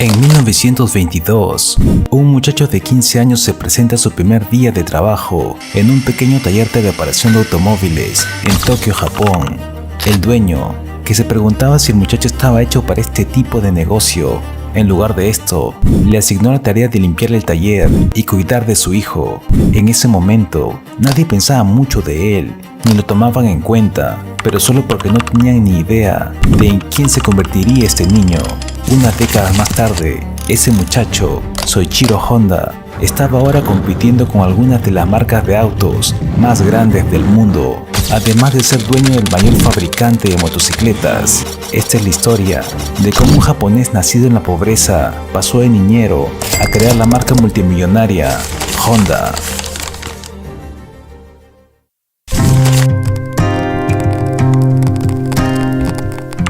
En 1922, un muchacho de 15 años se presenta a su primer día de trabajo en un pequeño taller de reparación de automóviles en Tokio, Japón. El dueño, que se preguntaba si el muchacho estaba hecho para este tipo de negocio, en lugar de esto, le asignó la tarea de limpiar el taller y cuidar de su hijo. En ese momento, nadie pensaba mucho de él, ni lo tomaban en cuenta, pero solo porque no tenían ni idea de en quién se convertiría este niño. Unas décadas más tarde, ese muchacho, Soichiro Honda, estaba ahora compitiendo con algunas de las marcas de autos más grandes del mundo, además de ser dueño del mayor fabricante de motocicletas. Esta es la historia de cómo un japonés nacido en la pobreza pasó de niñero a crear la marca multimillonaria Honda.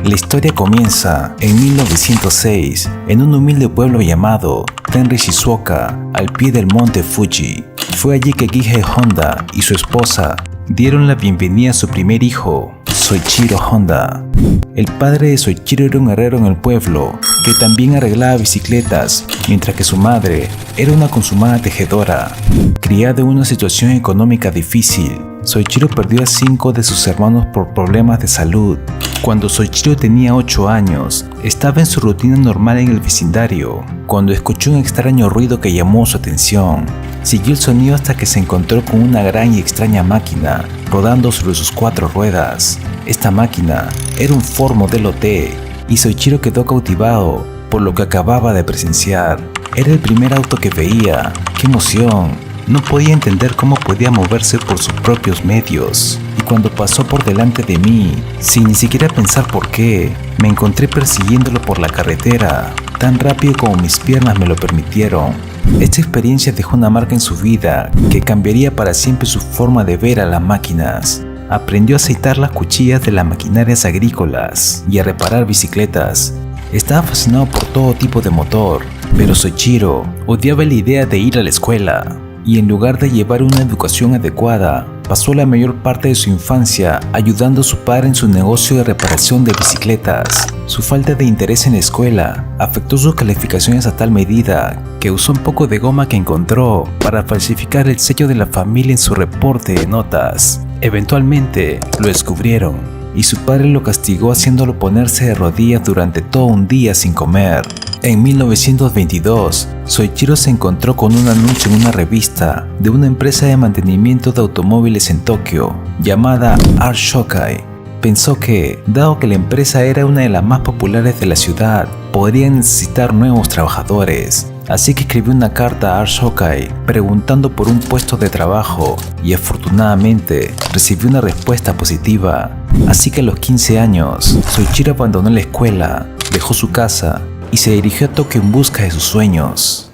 La historia comienza en 1906 en un humilde pueblo llamado Tenri, Shizuoka, al pie del monte Fuji. Fue allí que Gihei Honda y su esposa dieron la bienvenida a su primer hijo, Soichiro Honda. El padre de Soichiro era un herrero en el pueblo que también arreglaba bicicletas, mientras que su madre era una consumada tejedora. Criado en una situación económica difícil, Soichiro perdió a 5 de sus hermanos por problemas de salud. Cuando Soichiro tenía 8 años, estaba en su rutina normal en el vecindario, cuando escuchó un extraño ruido que llamó su atención. Siguió el sonido hasta que se encontró con una gran y extraña máquina rodando sobre sus 4 ruedas. Esta máquina era un Ford modelo T, y Soichiro quedó cautivado por lo que acababa de presenciar. Era el primer auto que veía. ¡Qué emoción! No podía entender cómo podía moverse por sus propios medios. Y cuando pasó por delante de mí, sin ni siquiera pensar por qué, me encontré persiguiéndolo por la carretera, tan rápido como mis piernas me lo permitieron. Esta experiencia dejó una marca en su vida que cambiaría para siempre su forma de ver a las máquinas. Aprendió a aceitar las cuchillas de las maquinarias agrícolas y a reparar bicicletas. Estaba fascinado por todo tipo de motor, pero Soichiro odiaba la idea de ir a la escuela. Y en lugar de llevar una educación adecuada, pasó la mayor parte de su infancia ayudando a su padre en su negocio de reparación de bicicletas. Su falta de interés en la escuela afectó sus calificaciones a tal medida que usó un poco de goma que encontró para falsificar el sello de la familia en su reporte de notas. Eventualmente lo descubrieron y su padre lo castigó haciéndolo ponerse de rodillas durante todo un día sin comer. En 1922, Soichiro se encontró con un anuncio en una revista de una empresa de mantenimiento de automóviles en Tokio, llamada Art Shokai. Pensó que, dado que la empresa era una de las más populares de la ciudad, podría necesitar nuevos trabajadores. Así que escribió una carta a Art Shokai preguntando por un puesto de trabajo y afortunadamente recibió una respuesta positiva. Así que a los 15 años, Soichiro abandonó la escuela, dejó su casa y se dirigió a Tokio en busca de sus sueños.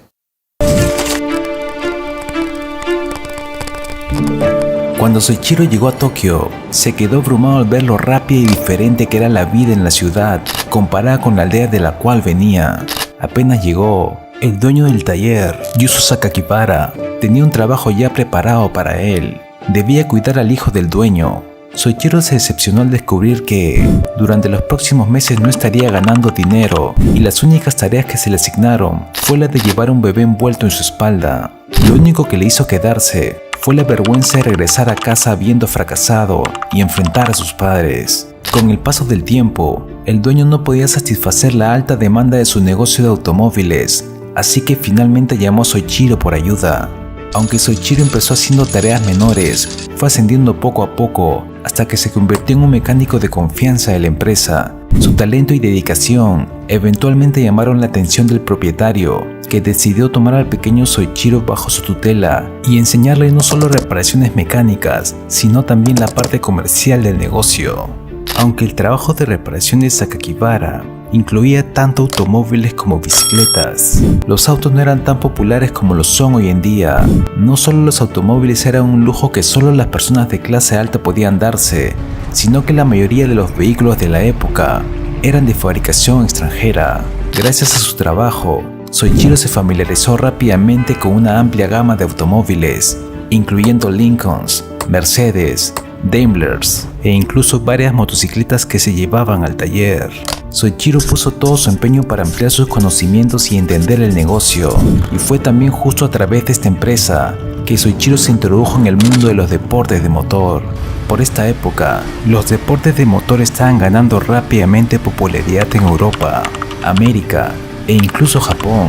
Cuando Soichiro llegó a Tokio, se quedó abrumado al ver lo rápida y diferente que era la vida en la ciudad comparada con la aldea de la cual venía. Apenas llegó, el dueño del taller, Yuzo Sakakibara, tenía un trabajo ya preparado para él. Debía cuidar al hijo del dueño. Soichiro se decepcionó al descubrir que durante los próximos meses no estaría ganando dinero y las únicas tareas que se le asignaron fue la de llevar un bebé envuelto en su espalda. Lo único que le hizo quedarse fue la vergüenza de regresar a casa habiendo fracasado y enfrentar a sus padres. Con el paso del tiempo, el dueño no podía satisfacer la alta demanda de su negocio de automóviles, así que finalmente llamó a Soichiro por ayuda. Aunque Soichiro empezó haciendo tareas menores, fue ascendiendo poco a poco hasta que se convirtió en un mecánico de confianza de la empresa. Su talento y dedicación eventualmente llamaron la atención del propietario, que decidió tomar al pequeño Soichiro bajo su tutela y enseñarle no solo reparaciones mecánicas, sino también la parte comercial del negocio. Aunque el trabajo de reparación de Sakakibara incluía tanto automóviles como bicicletas, los autos no eran tan populares como lo son hoy en día. No solo los automóviles eran un lujo que solo las personas de clase alta podían darse, sino que la mayoría de los vehículos de la época eran de fabricación extranjera. Gracias a su trabajo, Soichiro se familiarizó rápidamente con una amplia gama de automóviles, incluyendo Lincolns, Mercedes, Daimlers e incluso varias motocicletas que se llevaban al taller. Soichiro puso todo su empeño para ampliar sus conocimientos y entender el negocio, y fue también justo a través de esta empresa que Soichiro se introdujo en el mundo de los deportes de motor. Por esta época, los deportes de motor estaban ganando rápidamente popularidad en Europa, América e incluso Japón.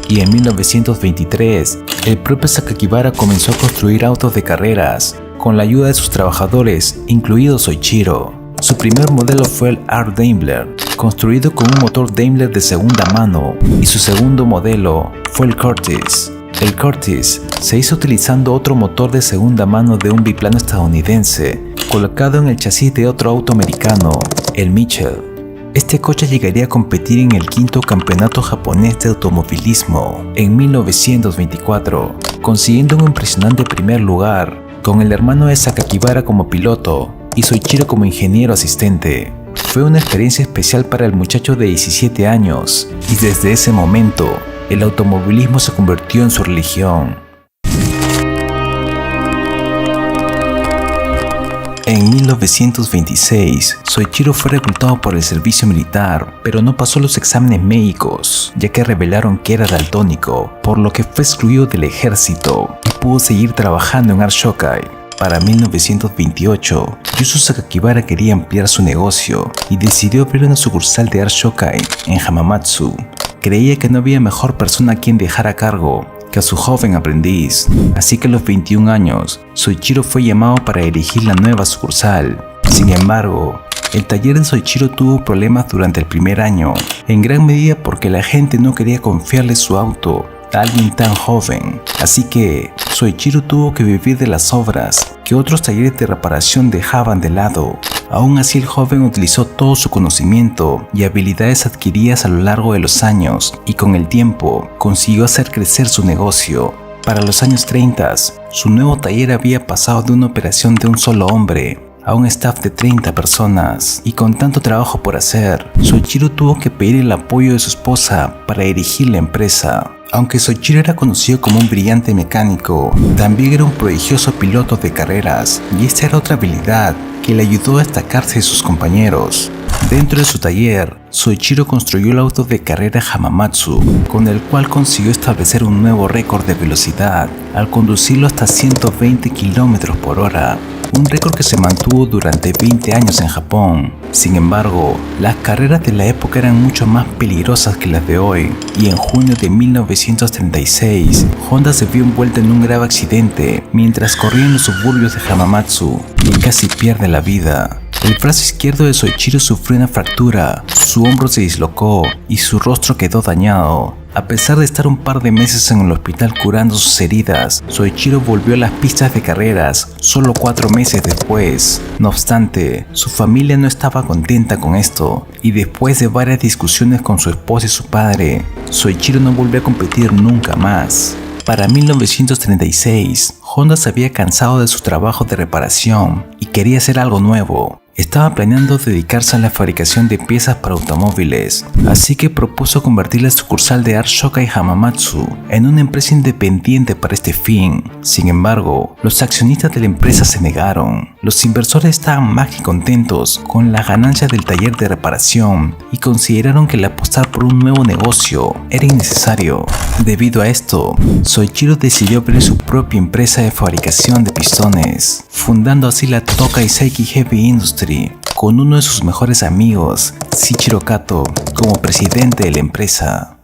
Y en 1923, el propio Sakakibara comenzó a construir autos de carreras con la ayuda de sus trabajadores, incluido Soichiro. Su primer modelo fue el R. Daimler, construido con un motor Daimler de segunda mano, y su segundo modelo fue el Curtiss. El Curtiss se hizo utilizando otro motor de segunda mano de un biplano estadounidense, colocado en el chasis de otro auto americano, el Mitchell. Este coche llegaría a competir en el quinto campeonato japonés de automovilismo en 1924, consiguiendo un impresionante primer lugar, con el hermano de Sakakibara como piloto y Soichiro como ingeniero asistente. Fue una experiencia especial para el muchacho de 17 años, y desde ese momento, el automovilismo se convirtió en su religión. En 1926, Soichiro fue reclutado por el servicio militar, pero no pasó los exámenes médicos, ya que revelaron que era daltónico, por lo que fue excluido del ejército y pudo seguir trabajando en Art Shokai. Para 1928, Yuzo Sakakibara quería ampliar su negocio y decidió abrir una sucursal de Art Shokai en Hamamatsu. Creía que no había mejor persona a quien dejar a cargo que a su joven aprendiz, así que a los 21 años, Soichiro fue llamado para dirigir la nueva sucursal. Sin embargo, el taller de Soichiro tuvo problemas durante el primer año, en gran medida porque la gente no quería confiarle su auto a alguien tan joven, así que Soichiro tuvo que vivir de las obras que otros talleres de reparación dejaban de lado. Aún así, el joven utilizó todo su conocimiento y habilidades adquiridas a lo largo de los años y con el tiempo consiguió hacer crecer su negocio. Para los años 30, su nuevo taller había pasado de una operación de un solo hombre a un staff de 30 personas, y con tanto trabajo por hacer, Soichiro tuvo que pedir el apoyo de su esposa para dirigir la empresa. Aunque Soichiro era conocido como un brillante mecánico, también era un prodigioso piloto de carreras, y esta era otra habilidad que le ayudó a destacarse de sus compañeros. Dentro de su taller, Soichiro construyó el auto de carrera Hamamatsu, con el cual consiguió establecer un nuevo récord de velocidad al conducirlo hasta 120 km/h, un récord que se mantuvo durante 20 años en Japón. Sin embargo, las carreras de la época eran mucho más peligrosas que las de hoy, y en junio de 1936, Honda se vio envuelta en un grave accidente mientras corría en los suburbios de Hamamatsu y casi pierde la vida. El brazo izquierdo de Soichiro sufrió una fractura, su hombro se dislocó y su rostro quedó dañado. A pesar de estar un par de meses en el hospital curando sus heridas, Soichiro volvió a las pistas de carreras solo 4 meses después. No obstante, su familia no estaba contenta con esto, y después de varias discusiones con su esposa y su padre, Soichiro no volvió a competir nunca más. Para 1936, Honda se había cansado de su trabajo de reparación y quería hacer algo nuevo. Estaba planeando dedicarse a la fabricación de piezas para automóviles, así que propuso convertir la sucursal de Art Shokai Hamamatsu en una empresa independiente para este fin. Sin embargo, los accionistas de la empresa se negaron. Los inversores estaban más que contentos con la ganancia del taller de reparación y consideraron que el apostar por un nuevo negocio era innecesario. Debido a esto, Soichiro decidió abrir su propia empresa de fabricación de pistones, fundando así la Tokai Seiki Heavy Industry, con uno de sus mejores amigos, Shichiro Kato, como presidente de la empresa.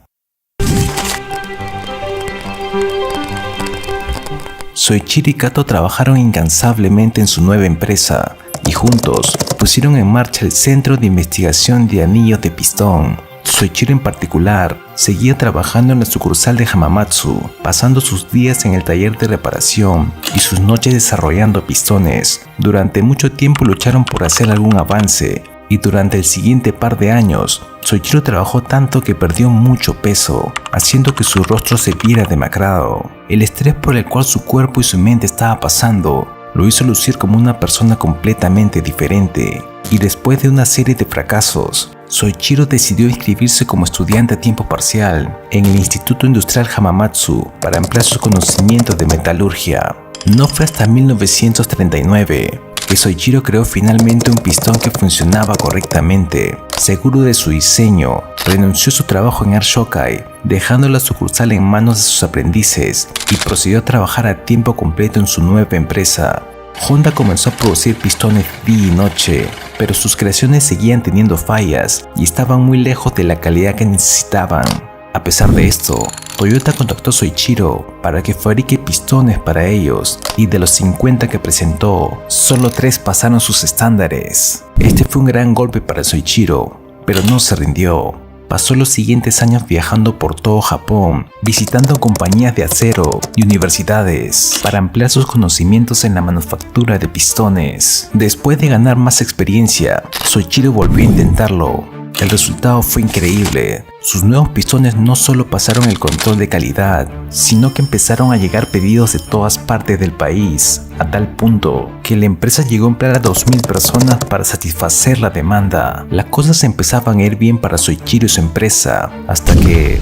Soichiro y Kato trabajaron incansablemente en su nueva empresa y juntos pusieron en marcha el Centro de Investigación de Anillos de Pistón. Soichiro en particular seguía trabajando en la sucursal de Hamamatsu, pasando sus días en el taller de reparación y sus noches desarrollando pistones. Durante mucho tiempo lucharon por hacer algún avance, y durante el siguiente par de años, Soichiro trabajó tanto que perdió mucho peso, haciendo que su rostro se viera demacrado. El estrés por el cual su cuerpo y su mente estaba pasando lo hizo lucir como una persona completamente diferente, y después de una serie de fracasos, Soichiro decidió inscribirse como estudiante a tiempo parcial en el Instituto Industrial Hamamatsu para ampliar sus conocimientos de metalurgia. No fue hasta 1939 que Soichiro creó finalmente un pistón que funcionaba correctamente. Seguro de su diseño, renunció a su trabajo en Art Shokai, dejando la sucursal en manos de sus aprendices y procedió a trabajar a tiempo completo en su nueva empresa. Honda comenzó a producir pistones día y noche, pero sus creaciones seguían teniendo fallas y estaban muy lejos de la calidad que necesitaban. A pesar de esto, Toyota contactó a Soichiro para que fabrique pistones para ellos, y de los 50 que presentó, solo 3 pasaron sus estándares. Este fue un gran golpe para Soichiro, pero no se rindió. Pasó los siguientes años viajando por todo Japón, visitando compañías de acero y universidades para ampliar sus conocimientos en la manufactura de pistones. Después de ganar más experiencia, Soichiro volvió a intentarlo. El resultado fue increíble. Sus nuevos pistones no solo pasaron el control de calidad, sino que empezaron a llegar pedidos de todas partes del país, a tal punto que la empresa llegó a emplear a 2000 personas para satisfacer la demanda. Las cosas empezaban a ir bien para Soichiro y su empresa, hasta que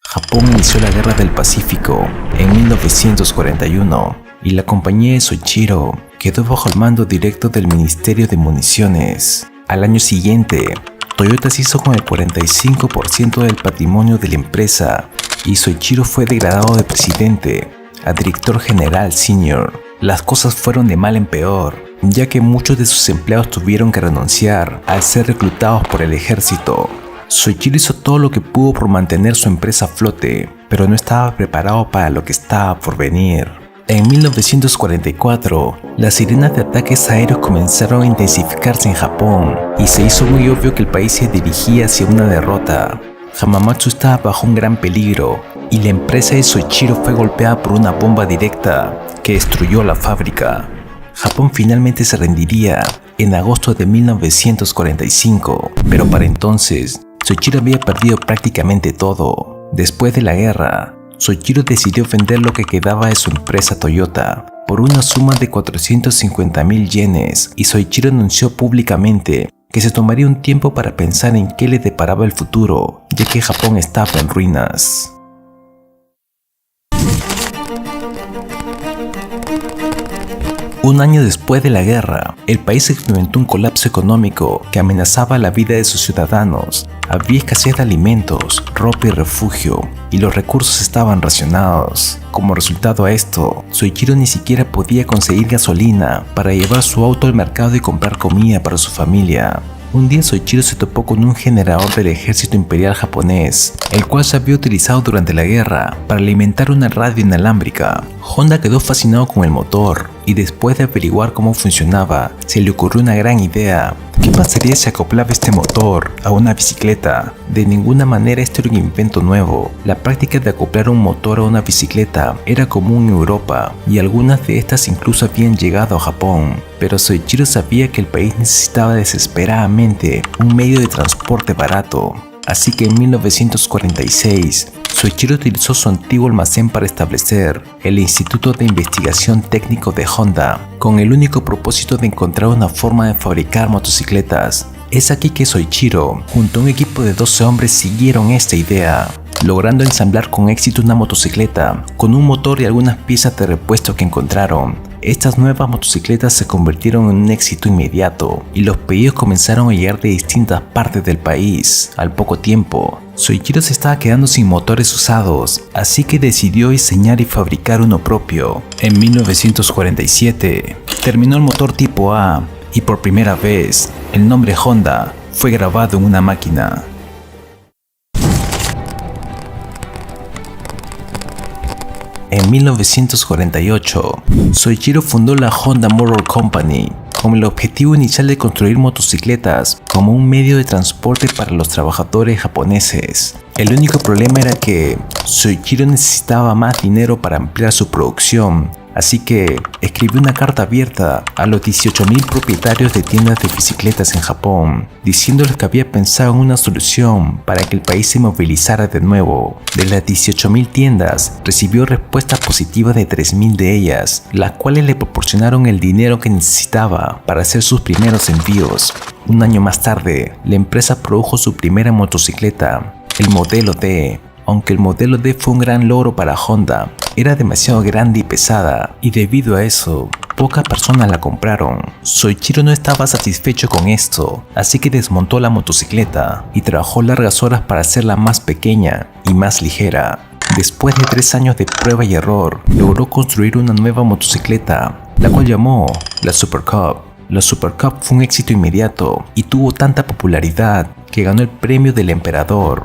Japón inició la Guerra del Pacífico en 1941 y la compañía de Soichiro quedó bajo el mando directo del Ministerio de Municiones. Al año siguiente, Toyota se hizo con el 45% del patrimonio de la empresa y Soichiro fue degradado de presidente a director general senior. Las cosas fueron de mal en peor, ya que muchos de sus empleados tuvieron que renunciar al ser reclutados por el ejército. Soichiro hizo todo lo que pudo por mantener su empresa a flote, pero no estaba preparado para lo que estaba por venir. En 1944, las sirenas de ataques aéreos comenzaron a intensificarse en Japón y se hizo muy obvio que el país se dirigía hacia una derrota. Hamamatsu estaba bajo un gran peligro y la empresa de Soichiro fue golpeada por una bomba directa que destruyó la fábrica. Japón finalmente se rendiría en agosto de 1945, pero para entonces Soichiro había perdido prácticamente todo. Después de la guerra, Soichiro decidió vender lo que quedaba de su empresa Toyota por una suma de 450,000 yenes y Soichiro anunció públicamente que se tomaría un tiempo para pensar en qué le deparaba el futuro, ya que Japón estaba en ruinas. Un año después de la guerra, el país experimentó un colapso económico que amenazaba la vida de sus ciudadanos. Había escasez de alimentos, ropa y refugio, y los recursos estaban racionados. Como resultado a esto, Soichiro ni siquiera podía conseguir gasolina para llevar su auto al mercado y comprar comida para su familia. Un día Soichiro se topó con un generador del ejército imperial japonés, el cual se había utilizado durante la guerra para alimentar una radio inalámbrica. Honda quedó fascinado con el motor y después de averiguar cómo funcionaba, se le ocurrió una gran idea. ¿Qué pasaría si acoplaba este motor a una bicicleta? De ninguna manera este era un invento nuevo. La práctica de acoplar un motor a una bicicleta era común en Europa y algunas de estas incluso habían llegado a Japón. Pero Soichiro sabía que el país necesitaba desesperadamente un medio de transporte barato. Así que en 1946, Soichiro utilizó su antiguo almacén para establecer el Instituto de Investigación Técnico de Honda, con el único propósito de encontrar una forma de fabricar motocicletas. Es aquí que Soichiro, junto a un equipo de 12 hombres, siguieron esta idea, logrando ensamblar con éxito una motocicleta con un motor y algunas piezas de repuesto que encontraron. Estas nuevas motocicletas se convirtieron en un éxito inmediato y los pedidos comenzaron a llegar de distintas partes del país. Al poco tiempo, Soichiro se estaba quedando sin motores usados, así que decidió diseñar y fabricar uno propio. En 1947, terminó el motor tipo A y por primera vez, el nombre Honda fue grabado en una máquina. En 1948, Soichiro fundó la Honda Motor Company con el objetivo inicial de construir motocicletas como un medio de transporte para los trabajadores japoneses. El único problema era que Soichiro necesitaba más dinero para ampliar su producción, así que escribió una carta abierta a los 18,000 propietarios de tiendas de bicicletas en Japón, diciéndoles que había pensado en una solución para que el país se movilizara de nuevo. De las 18,000 tiendas, recibió respuestas positivas de 3,000 de ellas, las cuales le proporcionaron el dinero que necesitaba para hacer sus primeros envíos. Un año más tarde, la empresa produjo su primera motocicleta, el modelo D. Aunque el modelo D fue un gran logro para Honda, era demasiado grande y pesada, y debido a eso, pocas personas la compraron. Soichiro no estaba satisfecho con esto, así que desmontó la motocicleta y trabajó largas horas para hacerla más pequeña y más ligera. Después de 3 años de prueba y error, logró construir una nueva motocicleta, la cual llamó la Super Cub. La Super Cub fue un éxito inmediato y tuvo tanta popularidad que ganó el premio del emperador.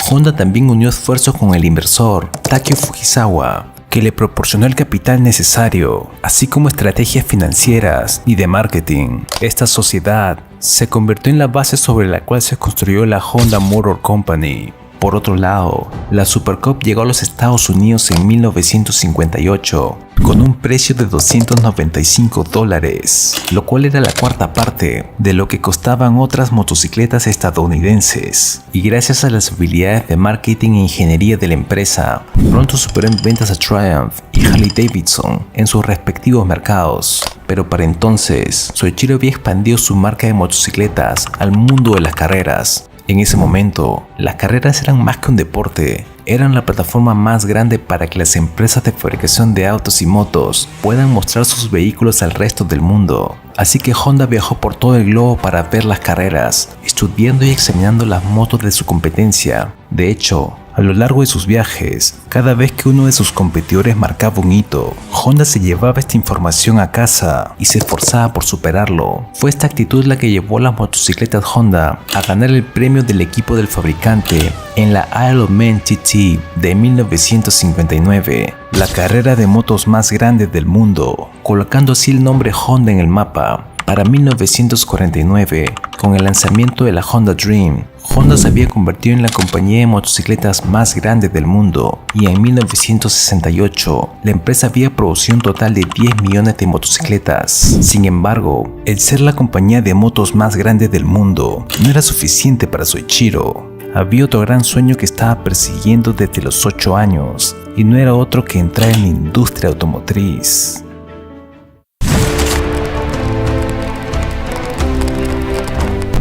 Honda también unió esfuerzos con el inversor Takeo Fujisawa, que le proporcionó el capital necesario, así como estrategias financieras y de marketing. Esta sociedad se convirtió en la base sobre la cual se construyó la Honda Motor Company. Por otro lado, la Super Cub llegó a los Estados Unidos en 1958 con un precio de $295, lo cual era la cuarta parte de lo que costaban otras motocicletas estadounidenses. Y gracias a las habilidades de marketing e ingeniería de la empresa, pronto superó en ventas a Triumph y Harley Davidson en sus respectivos mercados. Pero para entonces, Soichiro había expandido su marca de motocicletas al mundo de las carreras. En ese momento, las carreras eran más que un deporte, eran la plataforma más grande para que las empresas de fabricación de autos y motos puedan mostrar sus vehículos al resto del mundo. Así que Honda viajó por todo el globo para ver las carreras, estudiando y examinando las motos de su competencia. De hecho, a lo largo de sus viajes, cada vez que uno de sus competidores marcaba un hito, Honda se llevaba esta información a casa y se esforzaba por superarlo. Fue esta actitud la que llevó a las motocicletas Honda a ganar el premio del equipo del fabricante en la Isle of Man TT de 1959, la carrera de motos más grande del mundo, colocando así el nombre Honda en el mapa. Para 1949, con el lanzamiento de la Honda Dream, Honda se había convertido en la compañía de motocicletas más grande del mundo y en 1968 la empresa había producido un total de 10 millones de motocicletas. Sin embargo, el ser la compañía de motos más grande del mundo no era suficiente para Soichiro. Había otro gran sueño que estaba persiguiendo desde los 8 años y no era otro que entrar en la industria automotriz.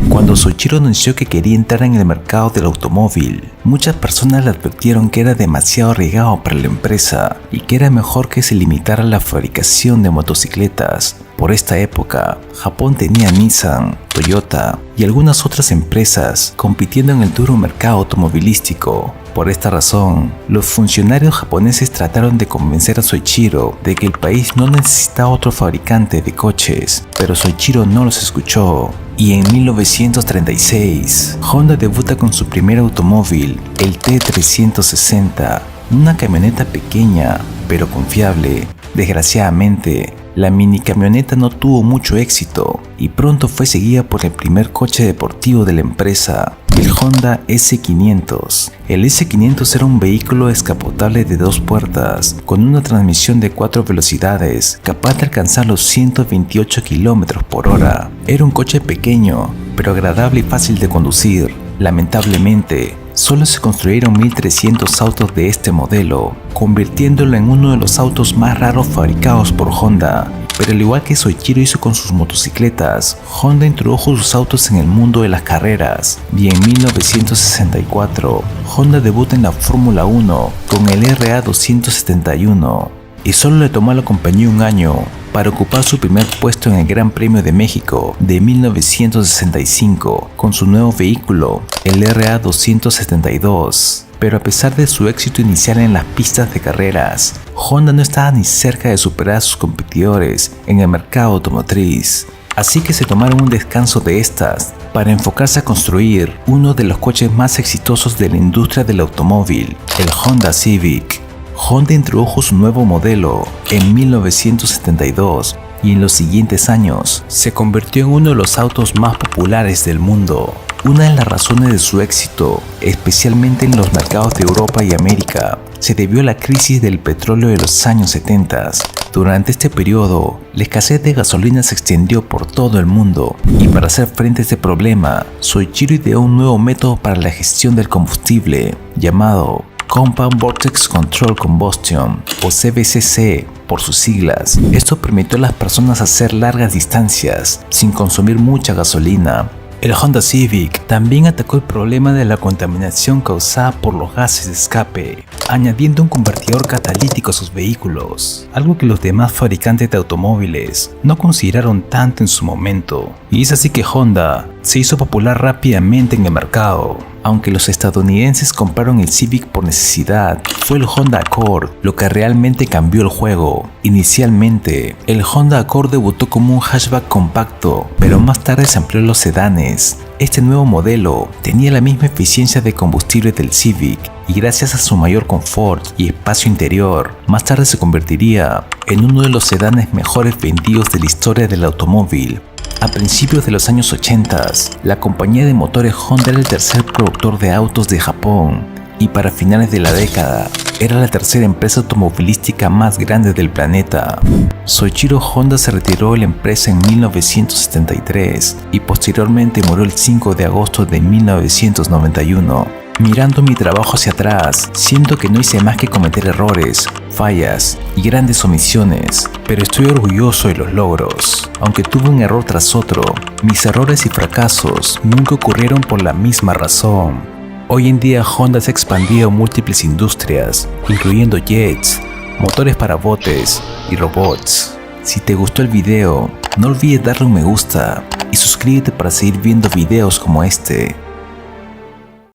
Cuando Soichiro anunció que quería entrar en el mercado del automóvil, muchas personas le advirtieron que era demasiado arriesgado para la empresa y que era mejor que se limitara a la fabricación de motocicletas. Por esta época, Japón tenía Nissan, Toyota y algunas otras empresas compitiendo en el duro mercado automovilístico. Por esta razón, los funcionarios japoneses trataron de convencer a Soichiro de que el país no necesitaba otro fabricante de coches, pero Soichiro no los escuchó. Y en 1936, Honda debuta con su primer automóvil, el T360, una camioneta pequeña pero confiable. Desgraciadamente, la mini camioneta no tuvo mucho éxito y pronto fue seguida por el primer coche deportivo de la empresa, el Honda S500. El S500 era un vehículo descapotable de 2 puertas, con una transmisión de 4 velocidades, capaz de alcanzar los 128 km por hora. Era un coche pequeño, pero agradable y fácil de conducir. Lamentablemente, solo se construyeron 1300 autos de este modelo, convirtiéndolo en uno de los autos más raros fabricados por Honda. Pero al igual que Soichiro hizo con sus motocicletas, Honda introdujo sus autos en el mundo de las carreras, y en 1964, Honda debuta en la Fórmula 1 con el RA271, y solo le tomó a la compañía un año para ocupar su primer puesto en el Gran Premio de México de 1965 con su nuevo vehículo, el RA272. Pero a pesar de su éxito inicial en las pistas de carreras, Honda no estaba ni cerca de superar a sus competidores en el mercado automotriz. Así que se tomaron un descanso de estas para enfocarse a construir uno de los coches más exitosos de la industria del automóvil, el Honda Civic. Honda introdujo su nuevo modelo en 1972 y en los siguientes años se convirtió en uno de los autos más populares del mundo. Una de las razones de su éxito, especialmente en los mercados de Europa y América, se debió a la crisis del petróleo de los años 70. Durante este periodo, la escasez de gasolina se extendió por todo el mundo y para hacer frente a este problema, Soichiro ideó un nuevo método para la gestión del combustible llamado Compound Vortex Control Combustion, o CVCC por sus siglas. Esto permitió a las personas hacer largas distancias sin consumir mucha gasolina. El Honda Civic también atacó el problema de la contaminación causada por los gases de escape. añadiendo un convertidor catalítico a sus vehículos, algo que los demás fabricantes de automóviles no consideraron tanto en su momento. Y es así que Honda se hizo popular rápidamente en el mercado. Aunque los estadounidenses compraron el Civic por necesidad, fue el Honda Accord lo que realmente cambió el juego. Inicialmente, el Honda Accord debutó como un hatchback compacto, pero más tarde se amplió a los sedanes. Este nuevo modelo tenía la misma eficiencia de combustible del Civic y gracias a su mayor confort y espacio interior, más tarde se convertiría en uno de los sedanes mejores vendidos de la historia del automóvil. A principios de los años 80, la compañía de motores Honda era el tercer productor de autos de Japón y para finales de la década era la tercera empresa automovilística más grande del planeta. Soichiro Honda se retiró de la empresa en 1973 y posteriormente murió el 5 de agosto de 1991. Mirando mi trabajo hacia atrás, siento que no hice más que cometer errores, fallas y grandes omisiones, pero estoy orgulloso de los logros. Aunque tuve un error tras otro, mis errores y fracasos nunca ocurrieron por la misma razón. Hoy en día Honda se ha expandido a múltiples industrias, incluyendo jets, motores para botes y robots. Si te gustó el video, no olvides darle un me gusta y suscríbete para seguir viendo videos como este.